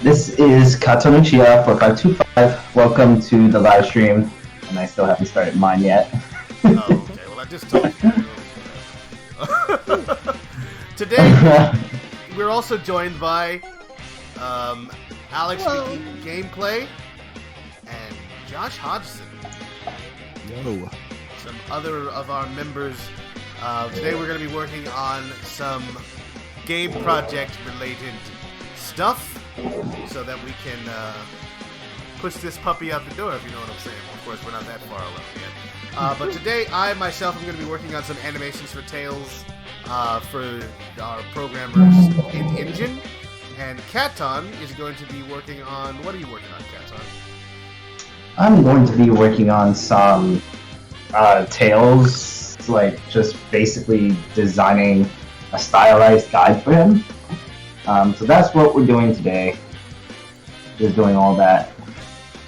This is Katon and 4525. Welcome to the live stream, and I still haven't started mine yet. Oh, okay. Well, I just told you. Today, we're also joined by Alex Gameplay and Josh Hodgson. Yo. Some other of our members. Today, we're going to be working on some game project-related stuff, so that we can push this puppy out the door, if you know what I'm saying. Of course, we're not that far along yet. But today, I myself am going to be working on some animations for Tales for our programmers in Engine. And Katon is going to be working on... What are you working on, Katon? I'm going to be working on some Tales, like just basically designing a stylized guide for him. So that's what we're doing today. Just doing all that.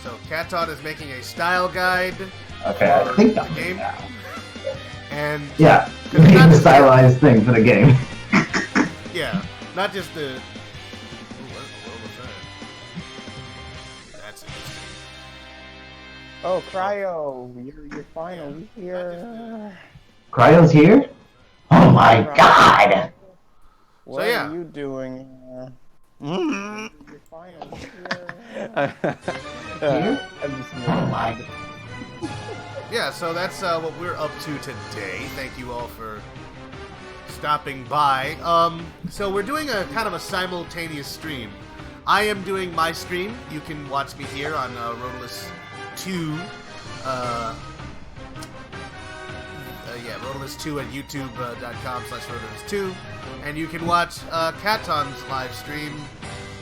So Katon is making a style guide. Okay, I think I'm game. now. And yeah, making the stylized thing for the game. Yeah, not just the. Ooh, what was that? That's interesting. Oh, Cryo, you're finally here. Cryo's here? Oh my god! What yeah. are you doing? You're finally here. I'm just mad. Yeah, so that's what we're up to today. Thank you all for stopping by. So we're doing a kind of a simultaneous stream. I am doing my stream. You can watch me here on Rotalice 2. Rotalice 2 at youtube.com/Rotalice2. And you can watch Katon's live stream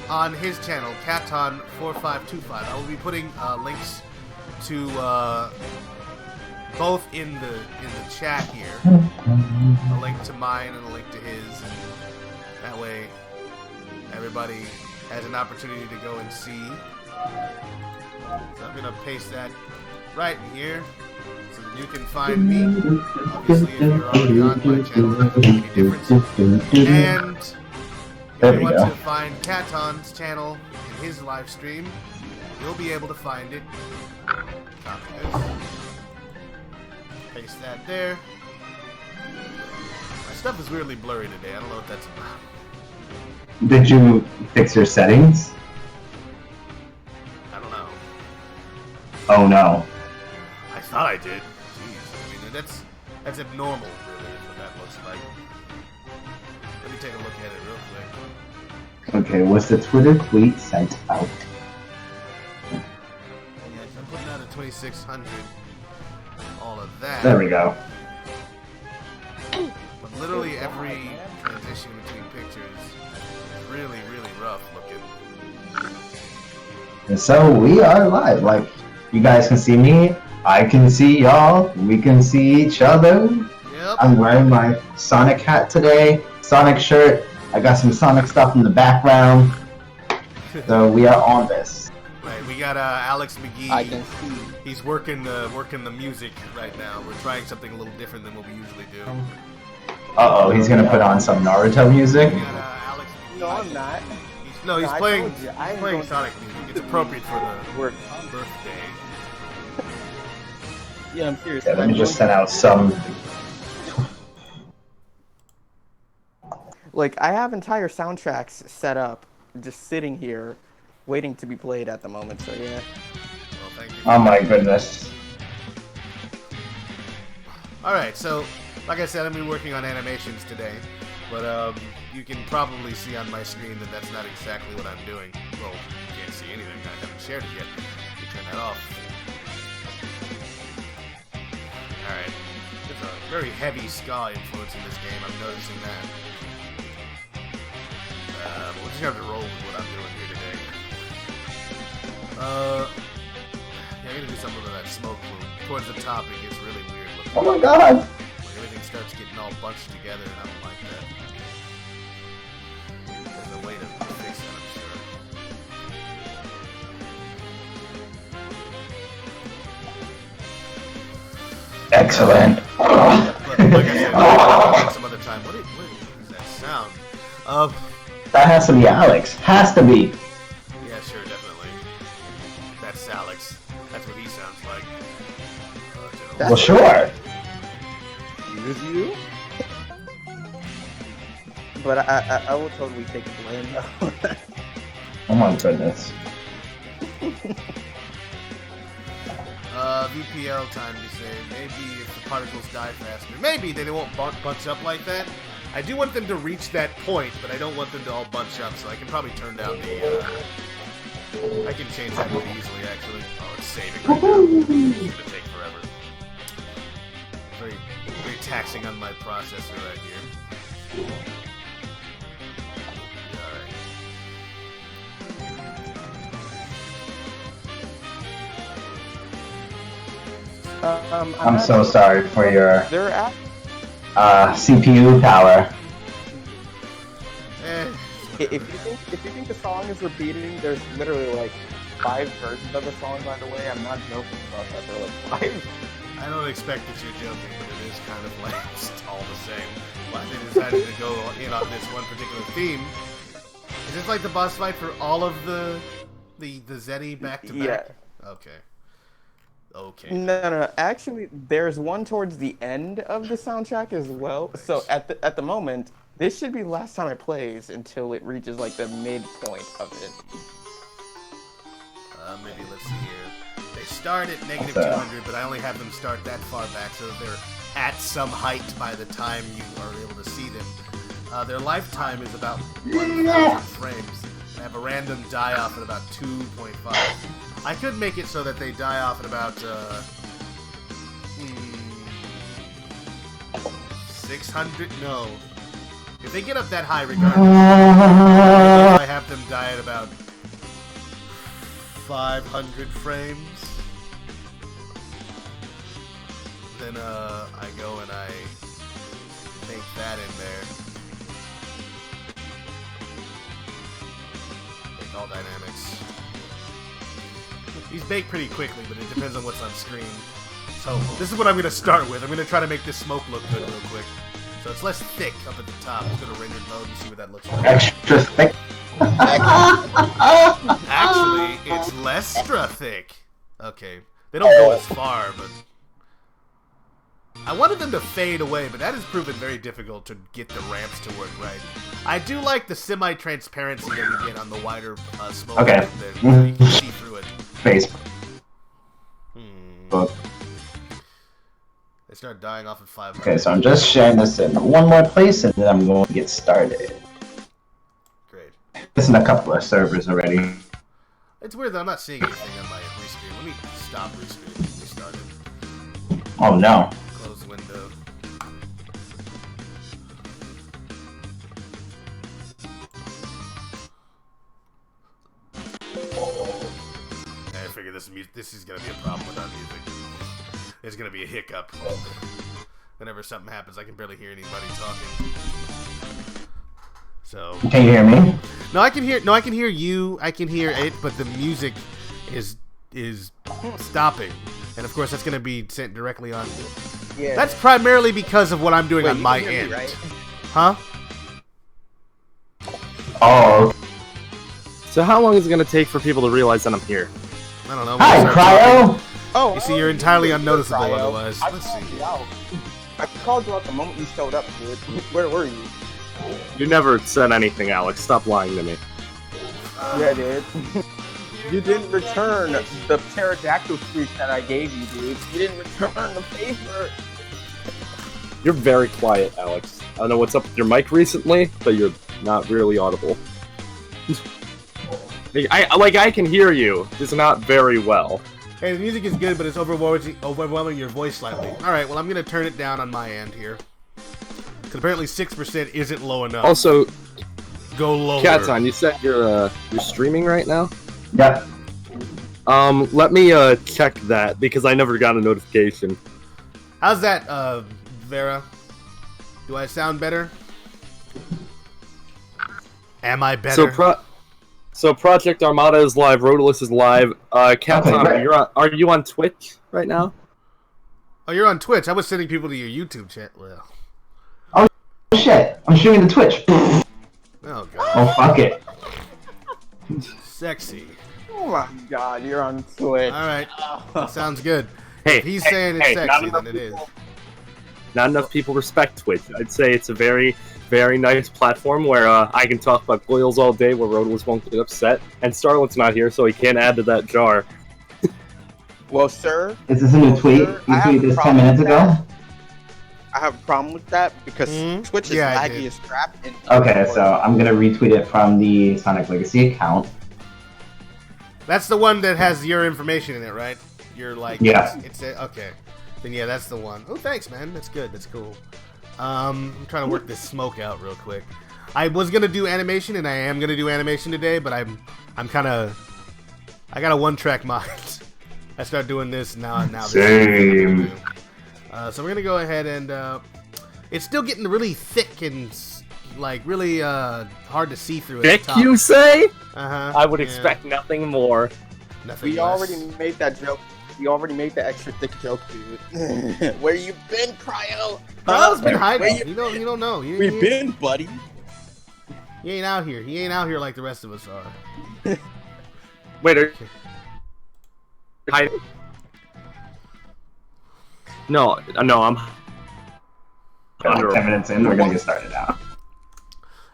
on his channel, Katon4525. I will be putting links to both in the chat here. A link to mine and a link to his. And that way, everybody has an opportunity to go and see. So I'm gonna paste that right in here, so that you can find me. Obviously, if you're already on my channel, that doesn't make any difference. And if you want to find Katon's channel and his live stream, you'll be able to find it. Copy this. Paste that there. My stuff is weirdly blurry today. I don't know what that's about. Did you fix your settings? I don't know. Oh no. I thought I did. Jeez. I mean, that's abnormal, really, is what that looks like. Let me take a look at it real quick. Okay, was the Twitter tweet sent out? Yeah, I'm putting out a 2600. All of that. There we go. But literally every transition between pictures is really, really rough looking. And so we are live. Like, you guys can see me, I can see y'all, we can see each other. Yep. I'm wearing my Sonic hat today, Sonic shirt. I got some Sonic stuff in the background. So we are on this. Right, we got Alex McGee. I can see. He's working the music right now. We're trying something a little different than what we usually do. Uh-oh, he's gonna put on some Naruto music. We got Alex McGee. No, I'm not. He's I playing. told you, He's I'm playing going Sonic music. It's appropriate for the birthday. Yeah, I'm serious. Yeah, let me just send out some. Like, I have entire soundtracks set up, just sitting here, waiting to be played at the moment, so yeah. Well, thank you. Oh my goodness. Alright, so, like I said, I'm going to be working on animations today. But, you can probably see on my screen that that's not exactly what I'm doing. Well, you can't see anything. I haven't shared it yet. You turn that off. Alright. There's a very heavy ska influence in this game. I'm noticing that. We'll just have to roll with what I'm doing here today. Yeah, I'm gonna do something with that smoke plume. Towards the top, it gets really weird looking. Oh my god! Like everything starts getting all bunched together, and I don't like that. There's a way to fix that, I'm sure. Excellent. But like I said, I'll some other time. What is that sound? That has to be Alex. Has to be. Yeah, Well, sure. Excuse you? But I will totally take the blame though. Oh my goodness. VPL time to say maybe if the particles die faster, maybe they won't bunch up like that. I do want them to reach that point, but I don't want them to all bunch up, so I can probably turn down the. I can change that pretty easily, actually. Oh, it's saving right now. It's gonna take forever. Very, very taxing on my processor right here. I'm so sorry for your They're at CPU power. if you think the song is repeating, there's literally like 5 versions of the song. By the way, I'm not joking about that. There are like 5. I don't expect that you're joking, but it is kind of like it's all the same. Why they decided to go in on this one particular theme. Is this like the boss fight for all of the Zeti back to back? Yeah. Okay. Okay. No. Actually, there's one towards the end of the soundtrack as well. So at the moment, this should be the last time it plays until it reaches like the midpoint of it. Maybe let's see here. They start at negative 200, but I only have them start that far back, so they're at some height by the time you are able to see them. Their lifetime is about 1,000 frames. I have a random die-off at about 2.5. I could make it so that they die off at about 600. No, if they get up that high, regardless, I have them die at about 500 frames. Then I go and I make that in there. Make all dynamics. These bake pretty quickly, but it depends on what's on screen. So this is what I'm going to start with. I'm going to try to make this smoke look good real quick. So it's less thick up at the top. I'm going to render mode and see what that looks like. Extra thick. Actually, it's lesstra thick. Okay. They don't go as far, but... I wanted them to fade away, but that has proven very difficult to get the ramps to work right. I do like the semi-transparency that we get on the wider smoke. Okay. There. You can see through it. Face. They start dying off at 500. Okay, so I'm just sharing this in one more place, and then I'm going to get started. Great. This in a couple of servers already. It's weird that I'm not seeing anything on my rescreen. Let me stop rescreen. Restart it. Oh no. Close the window. I figure this is gonna be a problem without music. There's gonna be a hiccup. Whenever something happens, I can barely hear anybody talking. So. Can you hear me? No, I can hear. No, I can hear you. I can hear it, but the music is stopping, and of course that's gonna be sent directly on. Yeah. That's primarily because of what I'm doing on my end. Me, right? Huh? Oh. So how long is it going to take for people to realize that I'm here? I don't know. Hi, Cryo. Oh, You see, you're entirely unnoticeable Cryo. otherwise. I Let's called see. you out. I called you out the moment you showed up, dude. Where were you? You never said anything, Alex. Stop lying to me. Yeah, dude. You didn't return the pterodactyl streak that I gave you, dude. You didn't return the paper. You're very quiet, Alex. I don't know what's up with your mic recently, but you're not really audible. I can hear you, just not very well. Hey, the music is good, but it's overwhelming your voice slightly. Alright, well, I'm going to turn it down on my end here. Because apparently 6% isn't low enough. Also, Go lower. Katon, you said you're streaming right now? Yep. Let me check that, because I never got a notification. How's that, Vera? Do I sound better? Am I better? So Project Armada is live, Rotalice is live. Katon, Okay, great. are you on Twitch right now? Oh, you're on Twitch. I was sending people to your YouTube chat. Well. Oh shit! I'm streaming to Twitch. Oh, God. Oh fuck it. Sexy. Oh my god, you're on Twitch. Alright. That sounds good. Hey, If he's saying it's not sexy, enough then it is. people- Not enough people respect Twitch. I'd say it's a very, very nice platform where I can talk about Goyles all day where Rotalice won't get upset. And Starlet's not here, so he can't add to that jar. Well, sir, Is this a new tweet? sir, I You have tweeted a this 10 problem minutes with ago? that. I have a problem with that because Hmm? Twitch is Yeah, I laggy did. as crap. And Okay, so I'm gonna retweet it from the Sonic Legacy account. That's the one that has your information in it, right? You're like, Yeah. It's okay. Then yeah, that's the one. Oh, thanks, man. That's good. That's cool. I'm trying to work this smoke out real quick. I was gonna do animation, and I am gonna do animation today, but I'm kind of, I got a one-track mind. I start doing this now. This is what I'm Same. gonna do. So we're gonna go ahead and it's still getting really thick and like really hard to see through. Thick, you say? Uh-huh. I would expect nothing more. Nothing we less. already made that joke. We already made the extra thick joke, dude. Where you been, Cryo? Cryo's been Where hiding. you You don't know. We been, buddy. He ain't out here. He ain't out here like the rest of us are. Wait, hiding? No, I'm Like 10 minutes in, we're gonna get started now.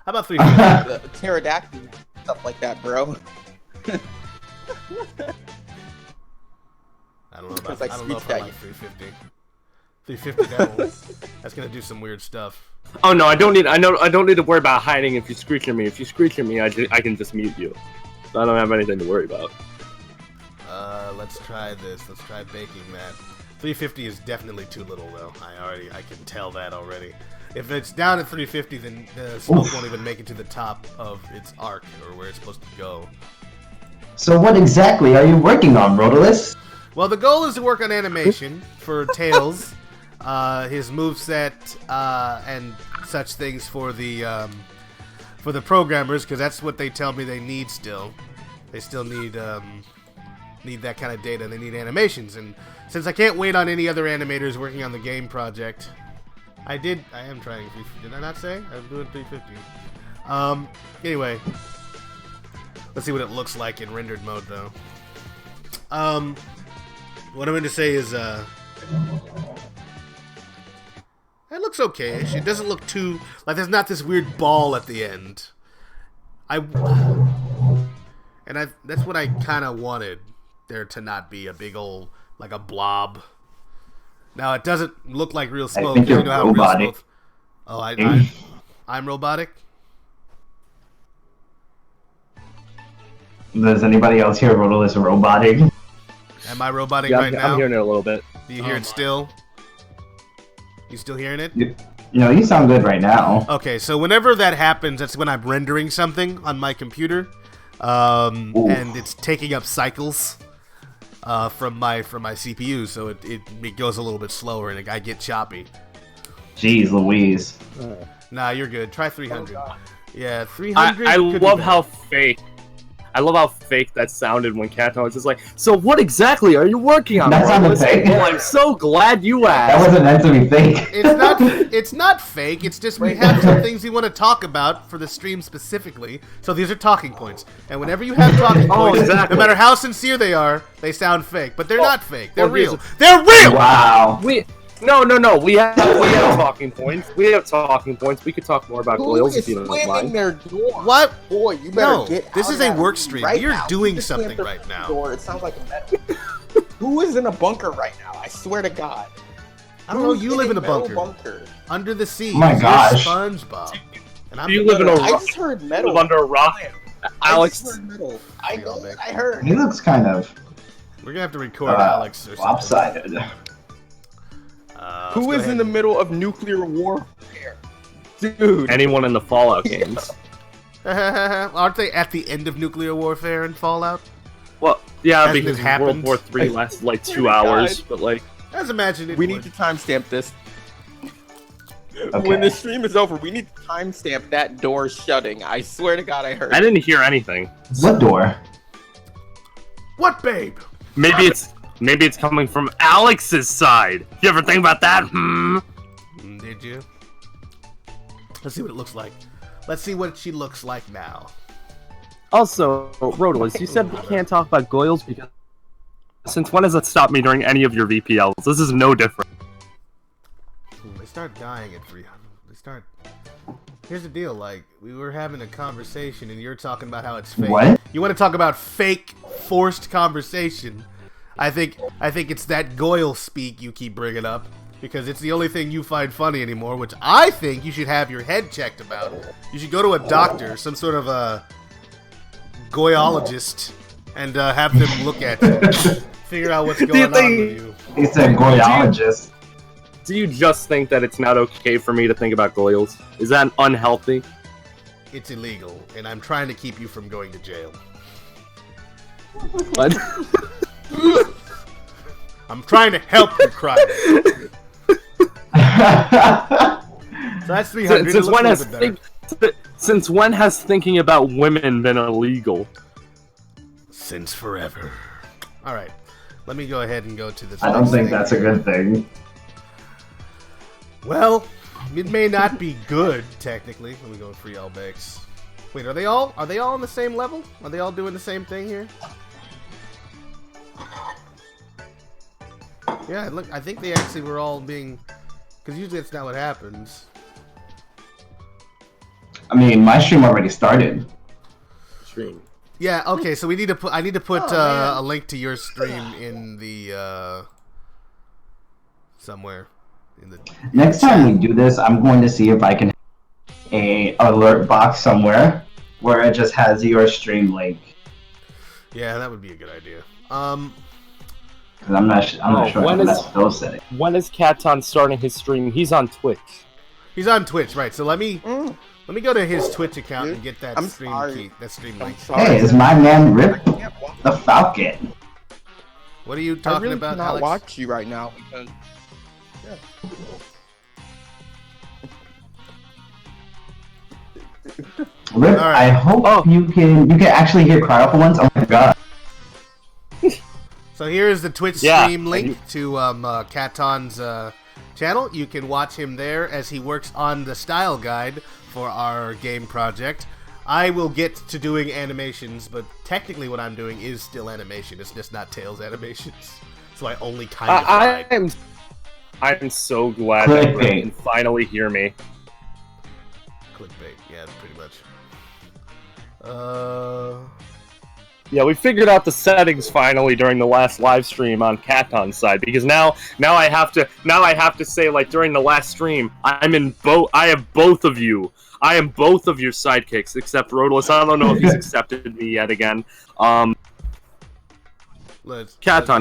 How about 3? The pterodactyl, stuff like that, bro. I don't know about. It's like I don't know if speech I that like 350. 350 that's gonna do some weird stuff. Oh no, I don't need to worry about hiding if you screech at me. If you screech at me, I can just mute you. So I don't have anything to worry about. Let's try this. Let's try baking that. 350 is definitely too little though. I can tell that already. If it's down at 350, then the smoke won't even make it to the top of its arc or where it's supposed to go. So what exactly are you working on, Rotalice? Well, the goal is to work on animation for Tails, his moveset, and such things for the programmers, because that's what they tell me they need still. They still need that kind of data. They need animations, and since I can't wait on any other animators working on the game project, I am trying. Did I not say? I'm doing 350. Anyway, let's see what it looks like in rendered mode, though. What I'm going to say is, it looks okay-ish. It doesn't look too, like there's not this weird ball at the end. That's what I kind of wanted there to not be a big old, like a blob. Now it doesn't look like real smoke. think you're You know how real robotic. smoke. Oh, I'm robotic. Does anybody else hear Rotalice robotic? Am I robotic Yeah, right now? I'm hearing it a little bit. Do you hear it still? You still hearing it? You know, you sound good right now. Okay, so whenever that happens, that's when I'm rendering something on my computer, and it's taking up cycles from my CPU, so it goes a little bit slower, and I get choppy. Jeez Louise. Nah, you're good. Try 300. Yeah, 300. I could be love better. how fake. I love how fake that sounded when Katon was just like, "So what exactly are you working on?" That sounded fake. Well, I'm so glad you That asked. wasn't meant to be fake. It's not fake. It's just we have some things we want to talk about for the stream specifically. So these are talking points, and whenever you have talking points, exactly. no matter how sincere they are, they sound fake. But they're not fake. They're well, here's real. the- They're real. Wow. No. We have talking points. We have talking points. We could talk more about Who Goyles is if you don't slamming mind. their door? What? Boy, you better No, get this out is of a that work room stream. right You're now. doing You just something slammed right their now. Door. It sounds like a metal. Who is in a bunker right now? I swear to God. I don't know. Who's You live in a metal bunker under the sea. Oh my You're gosh. SpongeBob. And I'm You live in a I rock. just heard You metal. live under a rock, Alex. I just heard metal. I Hang know. on, Nick. I heard. He looks kind of We're gonna have to record Alex or something. lopsided. Let's Who go is ahead in the and- middle of nuclear warfare? Dude. Anyone in the Fallout games? Aren't they at the end of nuclear warfare in Fallout? Well, yeah, Hasn't because it World happened? War III lasted like 2 Oh my God. hours, but like, Let's imagine it We would. need to timestamp this. Okay. When the stream is over, we need to timestamp that door shutting. I swear to God, I heard. I didn't hear anything. What door? What, babe? Maybe it's coming from Alex's side. You ever think about that? Did you? Let's see what it looks like. Let's see what she looks like now. Also, Rotalice, you said we can't talk about Goyles because Since when has it stopped me during any of your VPLs? This is no different. They start dying at free. They start. Here's the deal. Like we were having a conversation, and you're talking about how it's fake. What? You want to talk about fake, forced conversation? I think it's that Goyle speak you keep bringing up because it's the only thing you find funny anymore. Which I think you should have your head checked about. You should go to a doctor, some sort of a Goyologist, and have them look at you, figure out what's going on with you. He's a Goyologist. Do you just think that it's not okay for me to think about Goyles? Is that unhealthy? It's illegal, and I'm trying to keep you from going to jail. What? I'm trying to help you cry. So that's 300. Since when has thinking about women been illegal? Since forever. All right, let me go ahead and go to this. I don't think that's a good thing. Well, it may not be good technically. Let me go with free Elbex. Wait, are they all on the same level? Are they all doing the same thing here? Yeah, look, I think they actually were all being, because usually that's not what happens. I mean, my stream already started. Stream. Yeah. Okay. So we need to put. I need to put a link to your stream in the somewhere in the. Next time we do this, I'm going to see if I can a alert box somewhere where it just has your stream link. Yeah, that would be a good idea. Because I'm not sure how that's still setting. When is Katon starting his stream? He's on Twitch. He's on Twitch, right? So let me go to his Twitch account and get that stream key, that stream link. Hey, is my man Rip the Falcon? What are you talking about, I Alex? watch you right now because. Rip, All right. I hope you can actually hear Cryo for once. Oh my god. So here's the Twitch stream link to Katon's channel. You can watch him there as he works on the style guide for our game project. I will get to doing animations, but technically what I'm doing is still animation. It's just not Tails animations. So I only kind of I'm so glad that you can finally hear me. Clickbait, yeah, pretty much. Yeah, we figured out the settings finally during the last live stream on Katon's side, because now I have to say, like, during the last stream, I have both of you. I am both of your sidekicks, except Rotalice. I don't know if he's accepted me yet again. Katon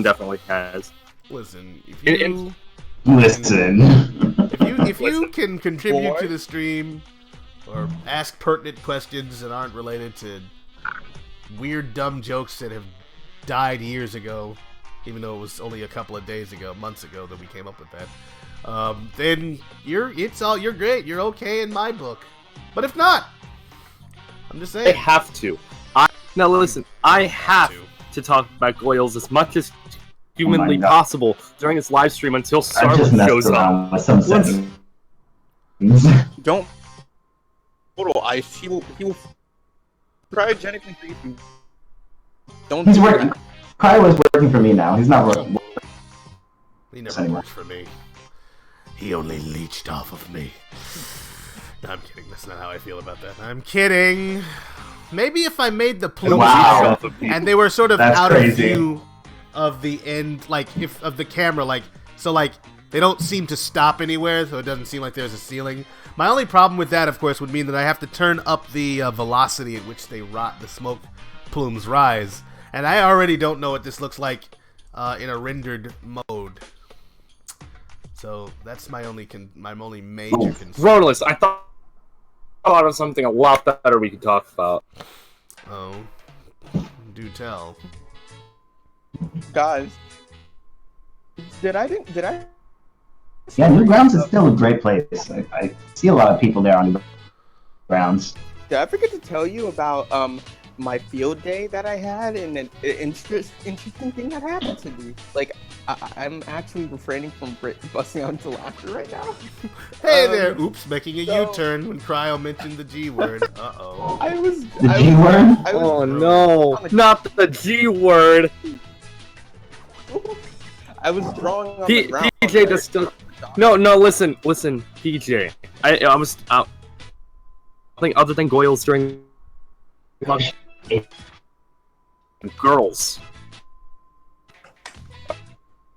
definitely has. Listen, if you can contribute to the stream or ask pertinent questions that aren't related to weird, dumb jokes that have died years ago, even though it was only a couple of days ago, months ago that we came up with that, then you're great. You're okay in my book. But if not, I'm just saying. I have to. Now listen, I have to talk about Goyles as much as humanly possible during this live stream until Starlet shows up. With some settings. Don't. Total ice. He will cryogenically freeze you. Don't. He's working. Cryo is working for me now. He's not working. He never works for me. He only leached off of me. No, I'm kidding. That's not how I feel about that. I'm kidding. Maybe if I made the plumes and they were sort of out of view of the end, like of the camera, like so, like they don't seem to stop anywhere, so it doesn't seem like there's a ceiling. My only problem with that, of course, would mean that I have to turn up the velocity at which they the smoke plumes rise, and I already don't know what this looks like in a rendered mode. So that's my only major concern. Rotalice, I thought of something a lot better we could talk about. Oh, do tell. Guys, did I? Yeah, Newgrounds is still a great place. I see a lot of people there on Newgrounds. Did I forget to tell you about my field day that I had and an interesting thing that happened to me? Like, I'm actually refraining from busting out into laughter right now. Hey there! Oops, making a U-turn when Cryo mentioned the G word. Uh-oh. The G word? Oh no, not the G word! I was drawing on the ground. PJ does still. No, listen, PJ. I was something other than Goyles during girls.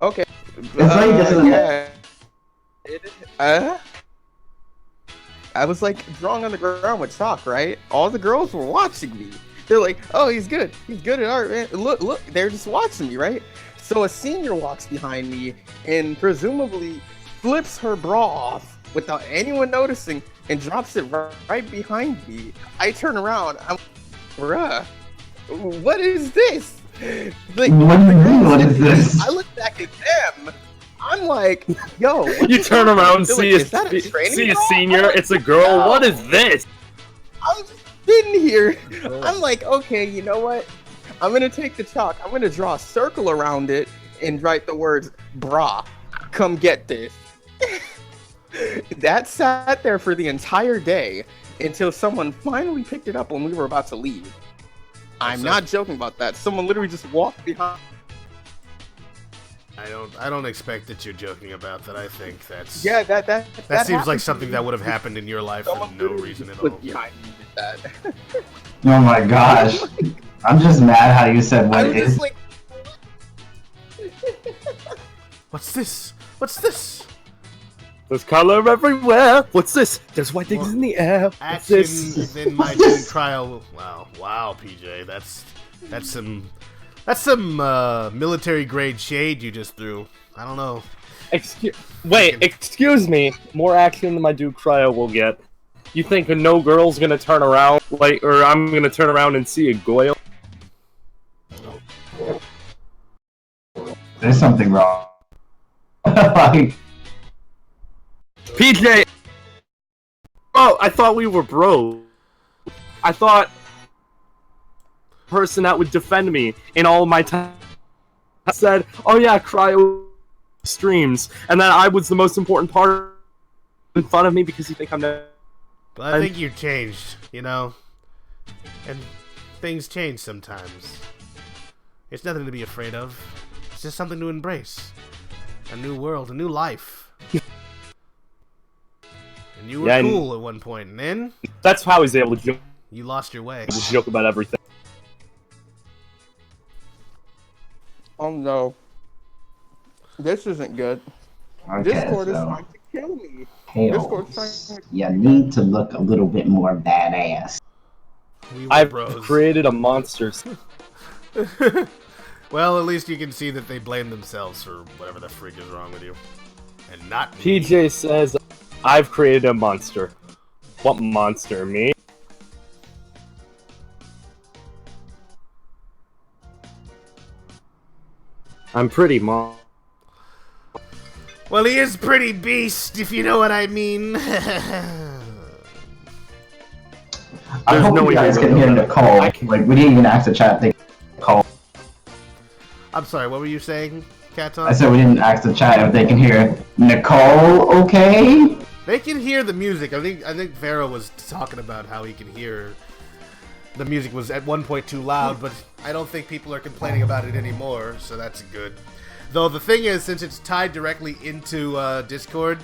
Okay. It's like this is I was like drawing on the ground with chalk, right? All the girls were watching me. They're like, "Oh, he's good. He's good at art, man. Look." They're just watching me, right? So a senior walks behind me and presumably flips her bra off without anyone noticing and drops it right behind me. I turn around. I'm, bruh, what is this? Like, what do you mean? What is this? I look back at them. I'm like, yo. You turn around, see like, a senior. It's a girl. No. What is this? I'm just sitting here. I'm like, okay, you know what? I'm gonna take the chalk. I'm gonna draw a circle around it and write the words "bra." Come get this. That sat there for the entire day until someone finally picked it up when we were about to leave. I'm not joking about that. Someone literally just walked behind. I don't expect that you're joking about that. I think that's that seems like something that would have happened in your life for no reason at all. Behind me with that. Oh my gosh. I'm just mad how you said what I it was is. just like, What's this? What's this? There's color everywhere. What's this? There's white things in the air. What's Action this? in my dude cryo. Wow, PJ, that's some military grade shade you just threw. I don't know. Excuse me. More action than my dude cryo will get. You think no girl's gonna turn around, or I'm gonna turn around and see a Goyle? There's something wrong. Like, PJ! Oh, I thought we were bros. I thought the person that would defend me in all my time said, oh yeah, cryo streams, and that I was the most important part in fun of me because you think I'm not. But I think you changed, you know? And things change sometimes. It's nothing to be afraid of. It's just something to embrace. A new world, a new life. And you were cool at one point, and then That's how he's able to joke. you lost your way. Joke about everything. oh no, this isn't good. okay, Discord is so trying to kill me. Discord's trying Tails, to... you need to look a little bit more badass. We were I've bros. created a monster. Well, at least you can see that they blame themselves for whatever the freak is wrong with you. And not me. PJ says, I've created a monster. What monster? Me? I'm pretty Well, he is pretty beast, if you know what I mean. I hope no you way guys they can hear Nicole. Like, we didn't even ask the chat. They call. I'm sorry, what were you saying, Katon? I said we didn't ask the chat if they can hear Nicole. Okay. They can hear the music. I think Vero was talking about how he can hear the music was at one point too loud, but I don't think people are complaining about it anymore, so that's good. Though the thing is, since it's tied directly into Discord,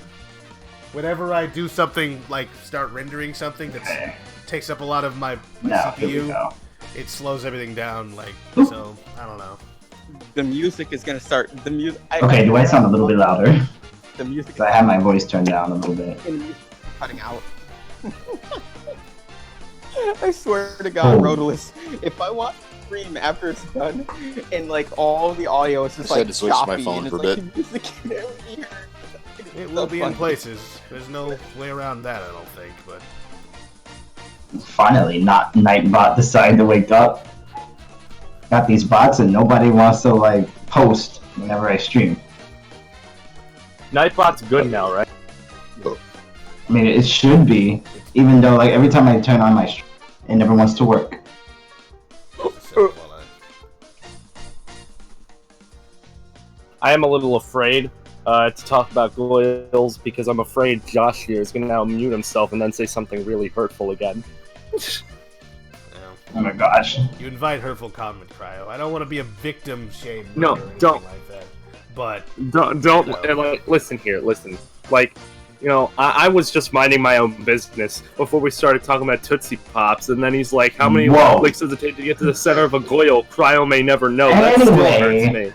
whenever I do something like start rendering something that takes up a lot of my Here we CPU, go. it slows everything down. Like, so I don't know. The music is gonna start. The music. Okay, do I sound a little bit louder? The music. 'Cause I have my voice turned down a little bit. The music is cutting out. I swear to God, Rotalice, if I watch the stream after it's done, and like all the audio is just I like had to switch to my choppy, phone and it's for a like bit. the music can never be heard. It It's will so be in funny. places. There's no way around that, I don't think. But Finally, not Nightbot decided to wake up. Got these bots and nobody wants to like post whenever I stream. Nightbot's good now, right? I mean, it should be, even though like every time I turn on my stream, it never wants to work. so, I am a little afraid to talk about Goyles because I'm afraid Josh here is going to now mute himself and then say something really hurtful again. Oh my gosh. you invite hurtful comment, Cryo. I don't want to be a victim shamed. No, or anything don't. like that. But don't You know. and, like, listen here, listen. Like, you know, I was just minding my own business before we started talking about Tootsie Pops, and then he's like, how many Whoa. clicks does it take to get to the center of a goyle? Cryo may never know. That still hurts me.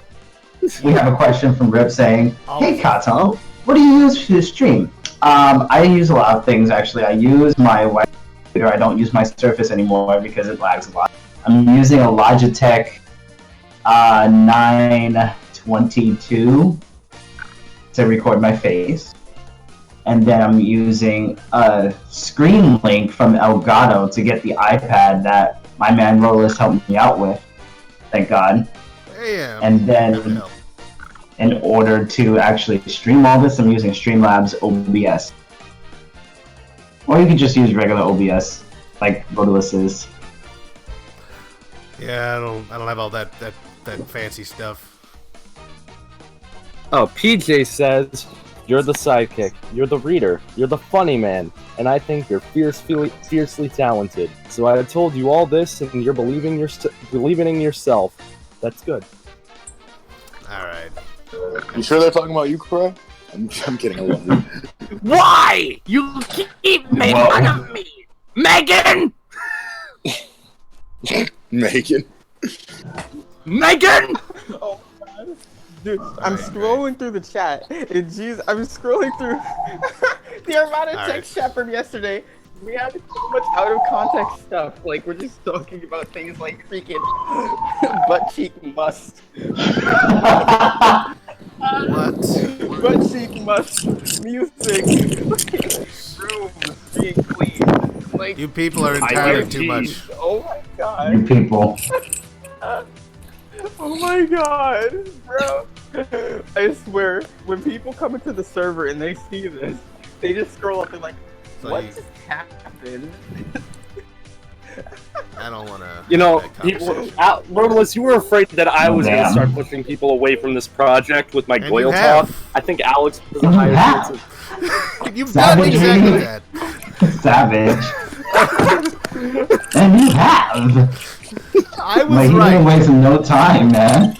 We have a question from Rip saying, Oh. "Hey Katon, what do you use for your stream?" I use a lot of things actually. I use my web computer. I don't use my Surface anymore because it lags a lot. I'm using a Logitech 922 to record my face. And then I'm using a Screen Link from Elgato to get the iPad that my man Rotalice helped me out with. Thank God. yeah. And then Happy to help. in order to actually stream all this, I'm using Streamlabs OBS. Or you could just use regular OBS, like Rotalice is. Yeah, I don't have all that fancy stuff. Oh, PJ says, you're the sidekick, you're the reader, you're the funny man, and I think you're fiercely talented. So I told you all this, and you're believing in yourself. That's good. All right. You sure they're talking about you, Crow? I'm kidding. I love you. Why? You keep making fun of me! Megan! Megan. Megan! Oh my god. Dude, I'm scrolling through the chat, and jeez, I'm scrolling through the amount of text chat from yesterday. We had so much out of context stuff. Like, we're just talking about things like freaking butt cheek must. What? Butt cheek must. Music. Rooms being clean. Like, You people are entirely too much. oh my god. You people. Oh my god, bro. I swear, when people come into the server and they see this, they just scroll up and like, So what you- just happened? I don't want to. You know, Rotalice, you were afraid that I was going to Damn. start pushing people away from this project with my And goyle you have. talk. I think Alex was a And you higher have. chance of... You've done Savage. exactly that. Savage. And you have. I was Like, you've been right. wasting no time, man.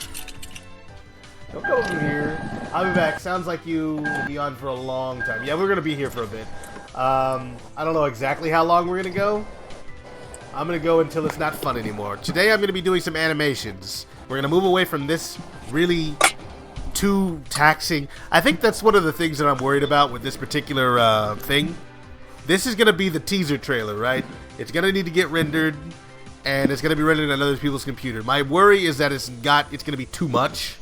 Don't go over here. I'll be back. Sounds like you will be on for a long time. Yeah, we're gonna be here for a bit. I don't know exactly how long we're gonna go. I'm gonna go until it's not fun anymore. Today I'm gonna be doing some animations. We're gonna move away from this really too taxing. I think that's one of the things that I'm worried about with this particular thing. This is gonna be the teaser trailer, right? It's gonna need to get rendered, and it's gonna be rendered on other people's computer. My worry is that it's gonna be too much,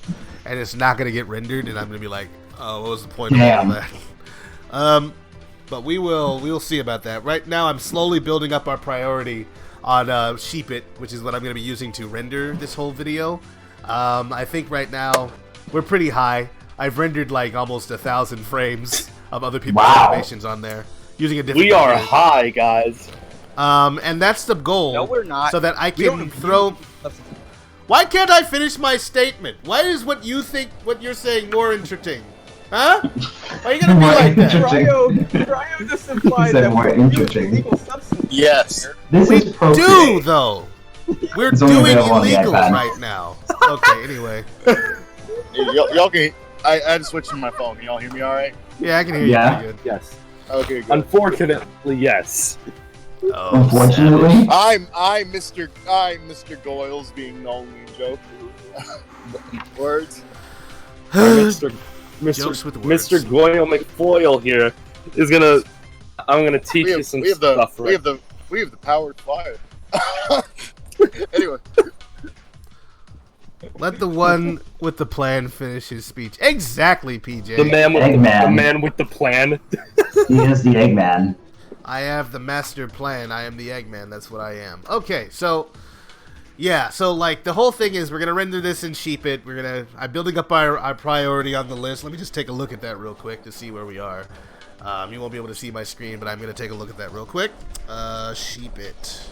and it's not gonna get rendered, and I'm gonna be like, oh, what was the point of all that? But we'll see about that. Right now, I'm slowly building up our priority on Sheepit, which is what I'm gonna be using to render this whole video. I think right now we're pretty high. I've rendered like almost 1,000 frames of other people's animations on there using a different. We are computer. high, guys. And that's the goal. No, we're not. So that I We don't can have- throw. Why can't I finish my statement? Why is what you think, what you're saying, more interesting? Huh? Why are you gonna be like that? Cryo just implied said that more we're interesting. illegal substances. Yes. This We is do Procreate. though. We're It's only doing available on the illegals iPad. right now. Okay. Anyway. Y'all can. I had to switch to my phone. Can y'all hear me all right? Yeah, I can hear Yeah. you pretty Yes. Okay, good. Unfortunately, yes. good. Oh, Unfortunately. I'm Mr. Goyle's being the only joke. Words. savage. Mr. Jokes with words. Mr. Goyle McFoyle here is gonna. I'm gonna teach We you have, some we have the stuff. we have the we have the power to fire. Anyway, Let the one with the plan finish his speech. Exactly, PJ. the man with Eggman. the man with the plan. He is the Eggman. I have the master plan. I am the Eggman. That's what I am. Okay, so yeah, so like the whole thing is we're gonna render this in Sheepit. I'm building up our priority on the list. Let me just take a look at that real quick to see where we are. You won't be able to see my screen, but I'm gonna take a look at that real quick. Sheepit.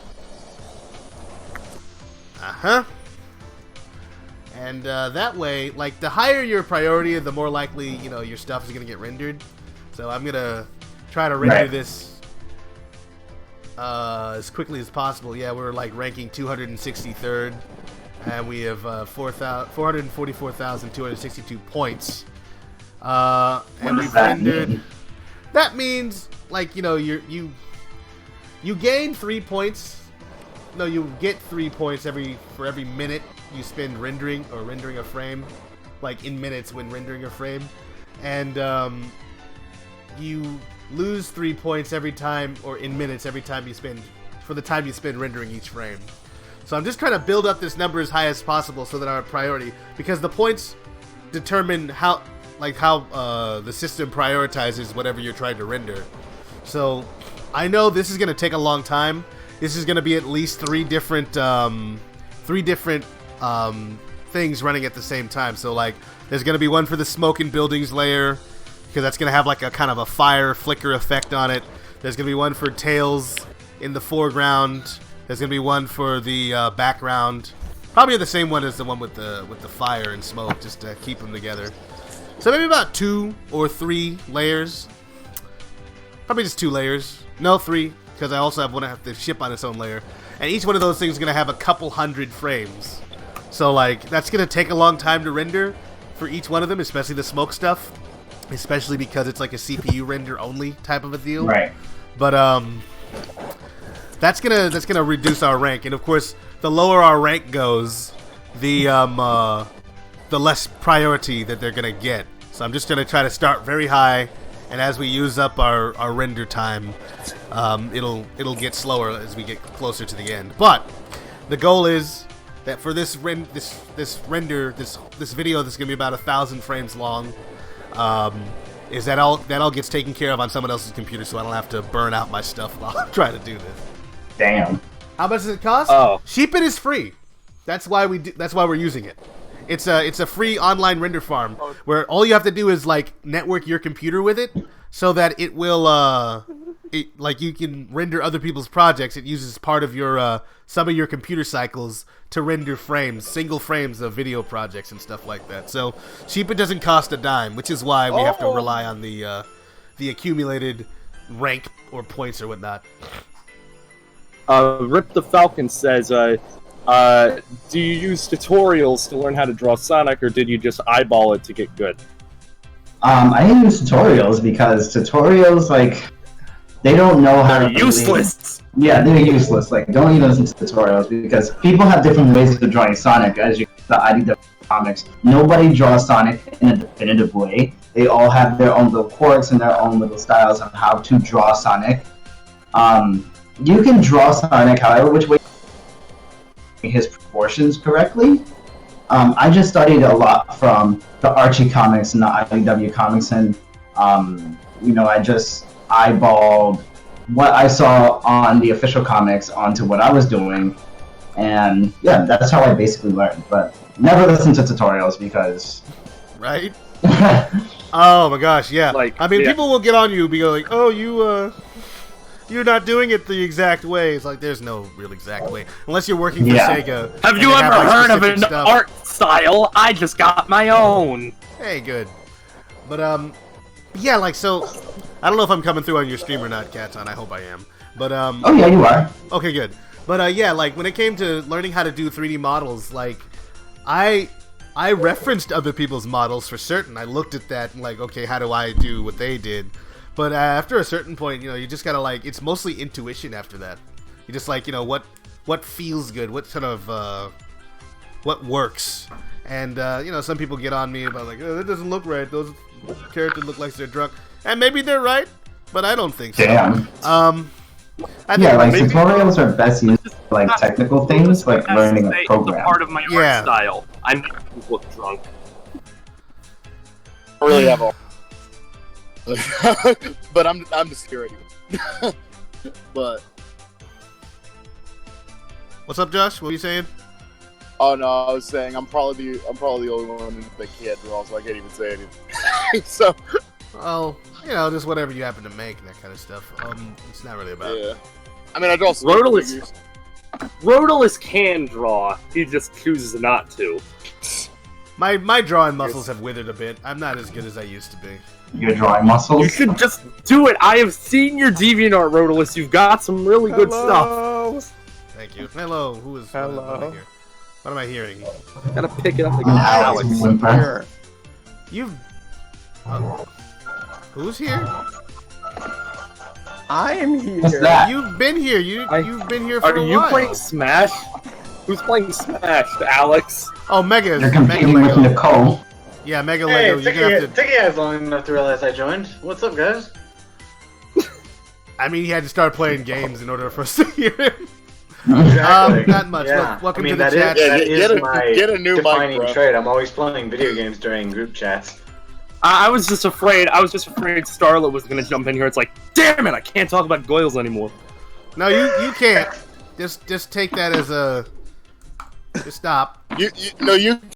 And that way, like the higher your priority, the more likely your stuff is gonna get rendered. So I'm gonna try to render Right. this as quickly as possible. Yeah, we're like ranking 263rd and we have 444,262 points. And we've rendered. That means, like, you know, you gain 3 points. No, you get 3 points for every minute you spend rendering a frame, like in minutes when rendering a frame, and you lose 3 points every time, or in minutes every time you spend for the time you spend rendering each frame. So I'm just trying to build up this number as high as possible so that our priority, because the points determine how the system prioritizes whatever you're trying to render. So I know this is going to take a long time. This is going to be at least three different things running at the same time. So like, there's going to be one for the smoke and buildings layer, because that's going to have like a kind of a fire flicker effect on it. There's going to be one for tails in the foreground. There's going to be one for the background. Probably the same one as the one with the fire and smoke, just to keep them together. So maybe about 2 or 3 layers. Probably just 2 layers. No, 3, because I also want to have to ship on its own layer. And each one of those things is going to have a couple hundred frames. So like, that's going to take a long time to render for each one of them, especially the smoke stuff. Especially because it's like a CPU render only type of a deal. Right. But that's gonna reduce our rank, and of course, the lower our rank goes, the less priority that they're gonna get. So I'm just gonna try to start very high, and as we use up our render time, it'll get slower as we get closer to the end. But the goal is that for this video that's gonna be about 1,000 frames long, is that all gets taken care of on someone else's computer, so I don't have to burn out my stuff while I'm trying to do this. Damn. How much does it cost? Oh. Sheepin is free. That's why we're using it. It's a free online render farm where all you have to do is like network your computer with it, so that it will like you can render other people's projects. It uses part of your some of your computer cycles to render frames, single frames of video projects and stuff like that. So Sheepin doesn't cost a dime, which is why we have to rely on the accumulated rank or points or whatnot. Rip the Falcon says, do you use tutorials to learn how to draw Sonic, or did you just eyeball it to get good? I use tutorials because tutorials, like, they don't know how to... Useless! Yeah, they're useless. Like, don't even listen to tutorials because people have different ways of drawing Sonic. As you the IDW comics, nobody draws Sonic in a definitive way. They all have their own little quirks and their own little styles on how to draw Sonic. You can draw Sonic however which way his proportions correctly. I just studied a lot from the Archie comics and the IDW comics, and I just eyeballed what I saw on the official comics onto what I was doing, and yeah, that's how I basically learned. But never listen to tutorials because right. Oh my gosh, yeah. Like, I mean, yeah. people will get on you and be like, "Oh, you're not doing it the exact way." It's like, there's no real exact way. Unless you're working for Sega. Have you ever heard of an art style? I just got my own. Hey, good. But, yeah, like, so, I don't know if I'm coming through on your stream or not, Katon. I hope I am. But, oh yeah, you are. Okay, good. But, yeah, like, when it came to learning how to do 3D models, like, I referenced other people's models for certain. I looked at that and, like, okay, how do I do what they did? But after a certain point, you just gotta, like, it's mostly intuition after that. You just, like, what feels good, what sort of, what works. And, some people get on me about, like, oh, that doesn't look right. Those characters look like they're drunk. And maybe they're right, but I don't think so. Damn. I think tutorials are best used for, like, technical things, like learning a program. The part of my art style. I never look drunk. I really have all. But I'm just scared. But what's up, Josh? What are you saying? oh no, I was saying I'm probably the only one that can't draw, so I can't even say anything. So well, just whatever you happen to make and that kind of stuff. It's not really about. Yeah, I mean I draw Rotalice. Rotalice can draw. He just chooses not to. My drawing muscles have withered a bit. I'm not as good as I used to be. Your drawing muscles? You should just do it. I have seen your DeviantArt, Rotalice. You've got some really good stuff. Thank you. Hello. Who is Hello. here? What am I hearing? Gotta pick it up again. Alex Whimper. You've... who's here? I am What's here. that? You've been here. You've been here for Are a you while. playing Smash? Who's playing Smash? Alex? Oh, Mega is You're Mega competing with Lego. Nicole. Yeah, Mega Hey, Lego. You're gonna have it to... took you guys long enough to realize I joined. What's up, guys? I mean, he had to start playing games in order for us to hear him. Exactly. Not much. Yeah. Welcome I mean, to the that is- chat. that Yeah, is my get a new mic, defining bro. trait. I'm always playing video games during group chats. I was just afraid Starlet was gonna jump in here. It's like, damn it, I can't talk about Goyles anymore. No, you can't. Just take that as a... Just stop. You